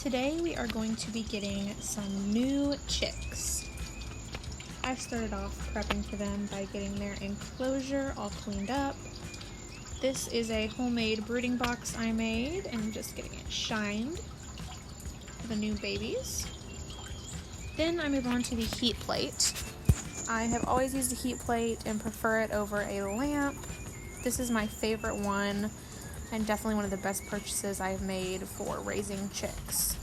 Today we are going to be getting some new chicks. I started off prepping for them by getting their enclosure all cleaned up. This is a homemade brooding box I made and just getting it shined for the new babies. Then I move on to the heat plate. I have always used a heat plate and prefer it over a lamp. This is my favorite one and definitely one of the best purchases I've made for raising chicks.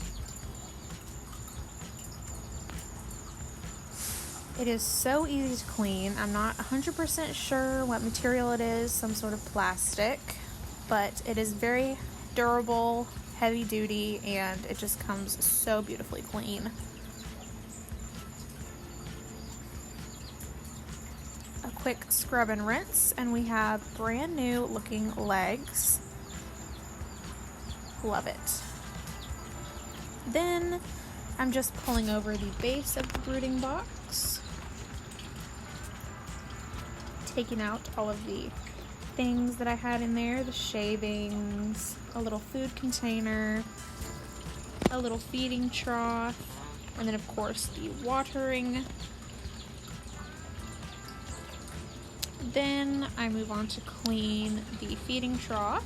It is so easy to clean. I'm not 100% sure what material it is, some sort of plastic, but it is very durable, heavy duty, and it just comes so beautifully clean. A quick scrub and rinse, and we have brand new looking legs. Love it. Then I'm just pulling over the base of the brooding box, taking out all of the things that I had in there, the shavings, a little food container, a little feeding trough, and then of course the watering. Then I move on to clean the feeding trough.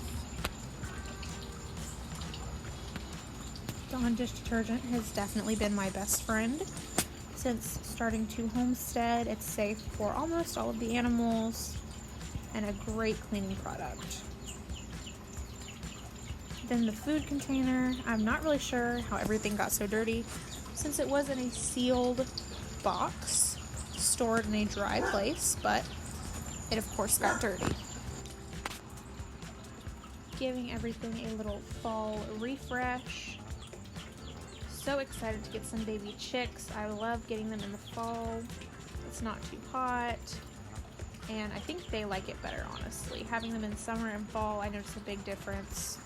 Dawn dish detergent has definitely been my best friend since starting to homestead. It's safe for almost all of the animals and a great cleaning product. Then the food container. I'm not really sure how everything got so dirty since it was in a sealed box stored in a dry place, but it of course got dirty. Giving everything a little fall refresh. So excited to get some baby chicks. I love getting them in the fall. It's not too hot, and I think they like it better, honestly. Having them in summer and fall, I notice a big difference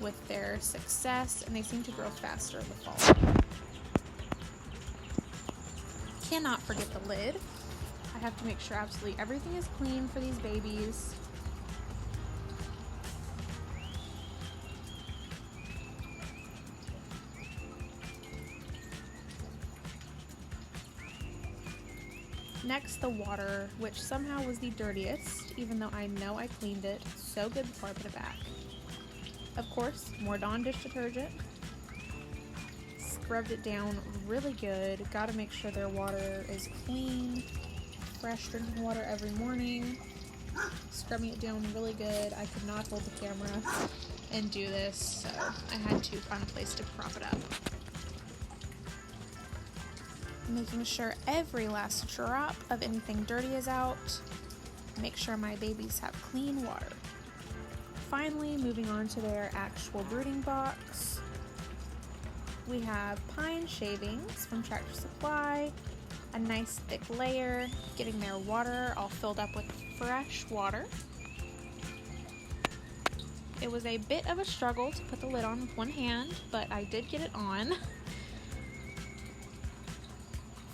with their success, and they seem to grow faster in the fall. Cannot forget the lid. I have to make sure absolutely everything is clean for these babies. Next, the water, which somehow was the dirtiest, even though I know I cleaned it so good before I put it back. Of course, more Dawn dish detergent. Scrubbed it down really good. Gotta make sure their water is clean. Fresh drinking water every morning. Scrubbing it down really good. I could not hold the camera and do this, so I had to find a place to prop it up. Making sure every last drop of anything dirty is out. Make sure my babies have clean water. Finally, moving on to their actual brooding box. We have pine shavings from Tractor Supply, a nice thick layer, getting their water all filled up with fresh water. It was a bit of a struggle to put the lid on with one hand, but I did get it on.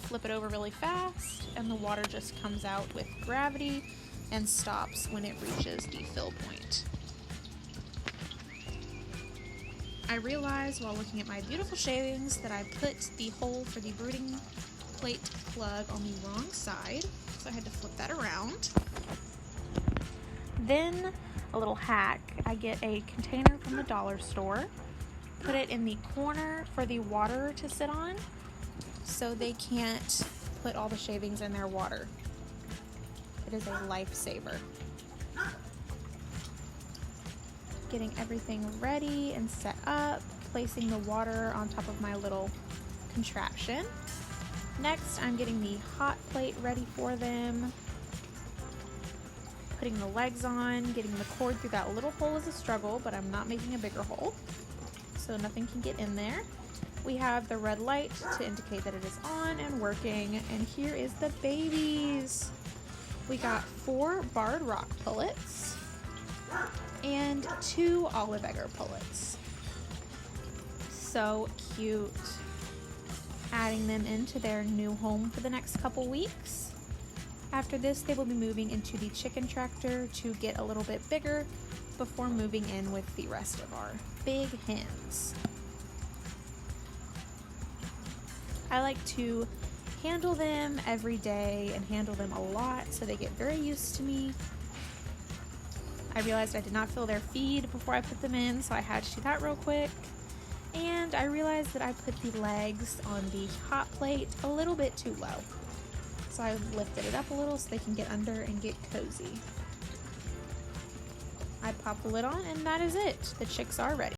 Flip it over really fast, and the water just comes out with gravity and stops when it reaches the fill point. I realized while looking at my beautiful shavings that I put the hole for the brooding plate plug on the wrong side, so I had to flip that around. Then, a little hack, I get a container from the dollar store, put it in the corner for the water to sit on, so they can't put all the shavings in their water. It is a lifesaver. Getting everything ready and set up, placing the water on top of my little contraption. Next, I'm getting the hot plate ready for them. Putting the legs on, getting the cord through that little hole is a struggle, but I'm not making a bigger hole, so nothing can get in there. We have the red light to indicate that it is on and working, and here is the babies. We got 4 barred rock pullets and 2 olive egger pullets. So cute. Adding them into their new home for the next couple weeks. After this, they will be moving into the chicken tractor to get a little bit bigger before moving in with the rest of our big hens. I like to handle them every day and handle them a lot so they get very used to me. I realized I did not fill their feed before I put them in, so I had to do that real quick. And I realized that I put the legs on the hot plate a little bit too low. So I lifted it up a little so they can get under and get cozy. I pop the lid on and that is it. The chicks are ready.